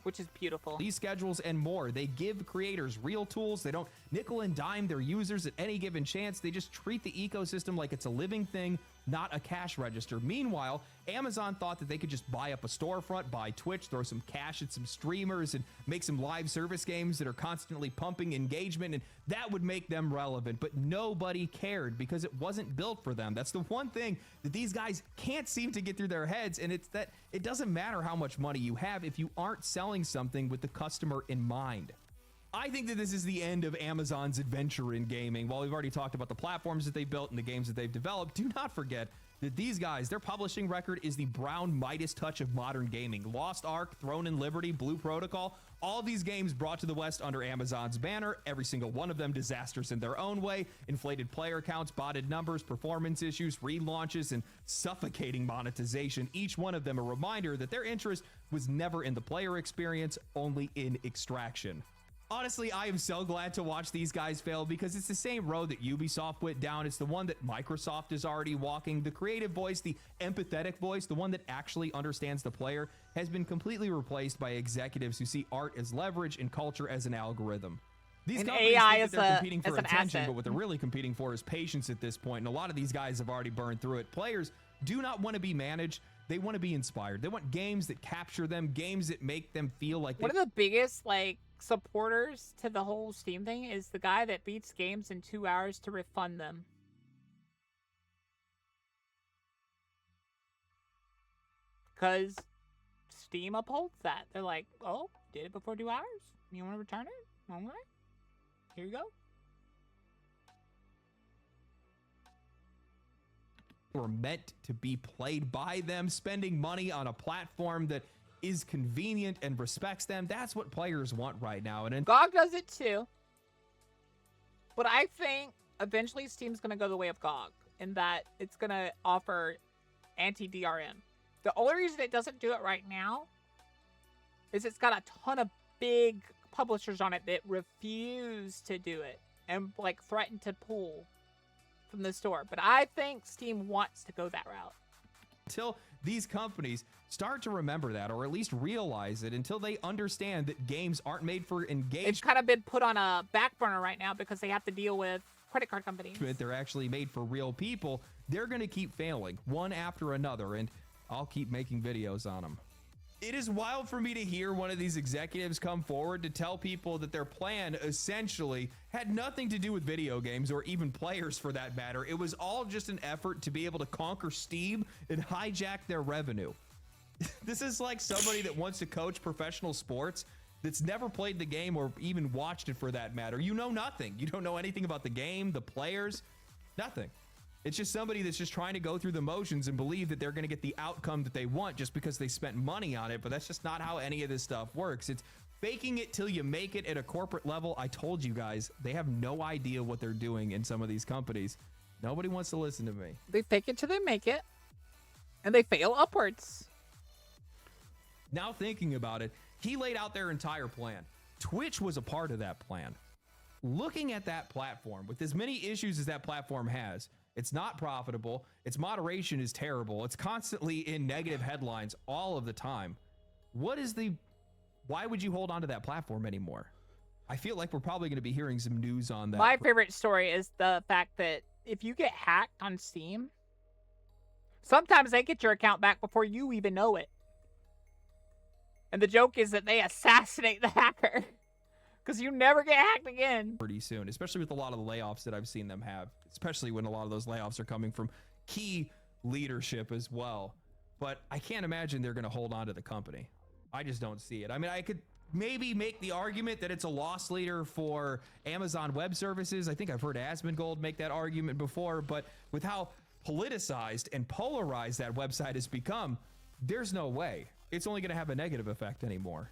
Which is beautiful. these schedules and more. They give creators real tools. They don't nickel and dime their users at any given chance. They just treat the ecosystem like it's a living thing, not a cash register. Meanwhile, Amazon thought that they could just buy up a storefront, buy Twitch, throw some cash at some streamers, and make some live service games that are constantly pumping engagement, and that would make them relevant. But nobody cared because it wasn't built for them. That's the one thing that these guys can't seem to get through their heads, and it's that it doesn't matter how much money you have if you aren't selling something with the customer in mind. I think that this is the end of Amazon's adventure in gaming. While we've already talked about the platforms that they built and the games that they've developed, do not forget that these guys, their publishing record is the brown Midas touch of modern gaming. Lost Ark, Throne and Liberty, Blue Protocol, all these games brought to the West under Amazon's banner, every single one of them disasters in their own way, inflated player counts, botted numbers, performance issues, relaunches, and suffocating monetization. Each one of them a reminder that their interest was never in the player experience, only in extraction. Honestly, I am so glad to watch these guys fail because it's the same road that Ubisoft went down. It's the one that Microsoft is already walking. The creative voice, the empathetic voice, the one that actually understands the player, has been completely replaced by executives who see art as leverage and culture as an algorithm. These And companies AI think as that they're a- competing for as an attention, asset. but what they're really competing for is patience at this point. And a lot of these guys have already burned through it. Players do not want to be managed. They want to be inspired. They want games that capture them, games that make them feel like One of the biggest, supporters to the whole Steam thing is the guy that beats games in 2 hours to refund them. Because Steam upholds that. They're like, oh, did it before 2 hours? You want to return it? All right. Here you go. were meant to be played by them. Spending money on a platform that is convenient and respects them, that's what players want right now. And GOG does it too. But I think eventually Steam's going to go the way of GOG in that it's going to offer anti-DRM. The only reason it doesn't do it right now is it's got a ton of big publishers on it that refuse to do it and threaten to pull from the store. But I think Steam wants to go that route. until these companies start to remember that, or at least realize it, until they understand that games aren't made for engagement, It's kind of been put on a back burner right now because they have to deal with credit card companies. they're actually made for real people, they're going to keep failing one after another, and I'll keep making videos on them. It is wild for me to hear one of these executives come forward to tell people that their plan essentially had nothing to do with video games or even players for that matter. It was all just an effort to be able to conquer Steam and hijack their revenue. This is like somebody that wants to coach professional sports that's never played the game or even watched it for that matter. You know nothing. You don't know anything about the game, the players, nothing. It's just somebody that's just trying to go through the motions and believe that they're going to get the outcome that they want just because they spent money on it. But that's just not how any of this stuff works. It's faking it till you make it at a corporate level. I told you guys, they have no idea what they're doing in some of these companies. Nobody wants to listen to me. They fake it till they make it, and they fail upwards. Now thinking about it, he laid out their entire plan. Twitch was a part of that plan. Looking at that platform, with as many issues as that platform has, it's not profitable. Its moderation is terrible. It's constantly in negative headlines all of the time. Why would you hold on to that platform anymore? I feel like we're probably going to be hearing some news on that. My favorite story is the fact that if you get hacked on Steam, sometimes they get your account back before you even know it. And the joke is that they assassinate the hacker because you never get hacked again. Pretty soon, especially with a lot of the layoffs that I've seen them have, especially when a lot of those layoffs are coming from key leadership as well. But I can't imagine they're going to hold on to the company. I just don't see it. I mean, I could maybe make the argument that it's a loss leader for Amazon Web Services. I think I've heard Asmongold make that argument before, but with how politicized and polarized that website has become, there's no way. It's only going to have a negative effect anymore.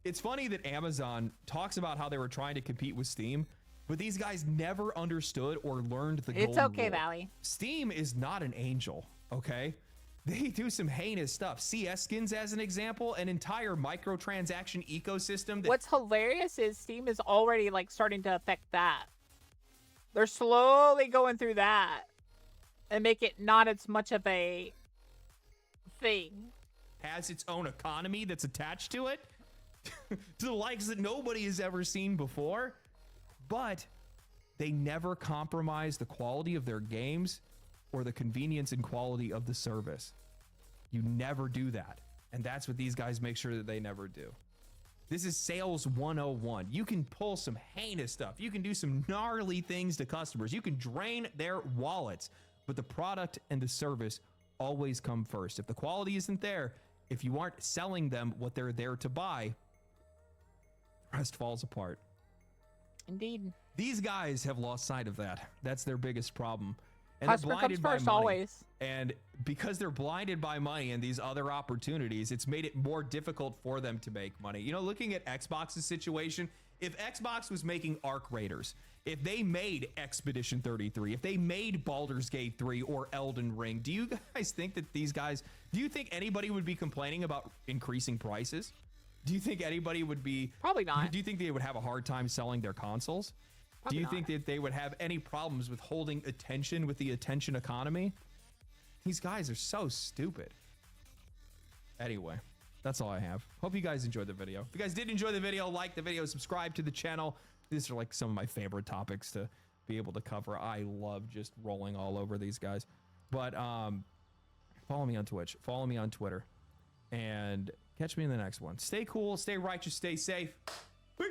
It's funny that Amazon talks about how they were trying to compete with Steam, but these guys never understood or learned the golden It's okay, rule. Valley. Steam is not an angel, okay? They do some heinous stuff. CS skins, as an example, an entire microtransaction ecosystem. What's hilarious is Steam is already like starting to affect that. They're slowly going through that and make it not as much of a thing. Has its own economy that's attached to it, to the likes that nobody has ever seen before, but they never compromise the quality of their games or the convenience and quality of the service. You never do that. And that's what these guys make sure that they never do. This is sales 101. You can pull some heinous stuff. You can do some gnarly things to customers. You can drain their wallets, but the product and the service always come first. If the quality isn't there, if you aren't selling them what they're there to buy, the rest falls apart. Indeed. These guys have lost sight of that. That's their biggest problem. And Customer they're blinded comes first, by money. always. And because they're blinded by money and these other opportunities, it's made it more difficult for them to make money. You know, looking at Xbox's situation, if Xbox was making Arc Raiders, if they made Expedition 33, if they made Baldur's Gate 3 or Elden Ring, do you guys think that these guys, do you think anybody would be complaining about increasing prices? Do you think anybody would be... Probably not. Do you think they would have a hard time selling their consoles? Probably Do you not. think that they would have any problems with holding attention with the attention economy? These guys are so stupid. Anyway, that's all I have. Hope you guys enjoyed the video. If you guys did enjoy the video, like the video, subscribe to the channel. These are like some of my favorite topics to be able to cover. I love just rolling all over these guys. But follow me on Twitch. Follow me on Twitter. And catch me in the next one. Stay cool, stay righteous, stay safe. Peace.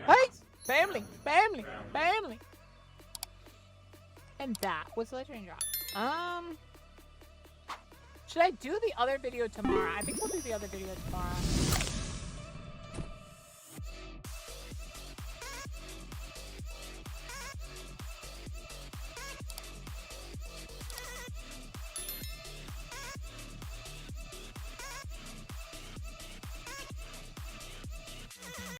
Hey! Family! Family! Family! And that was Legendary Drop. Should I do the other video tomorrow? I think we'll do the other video tomorrow.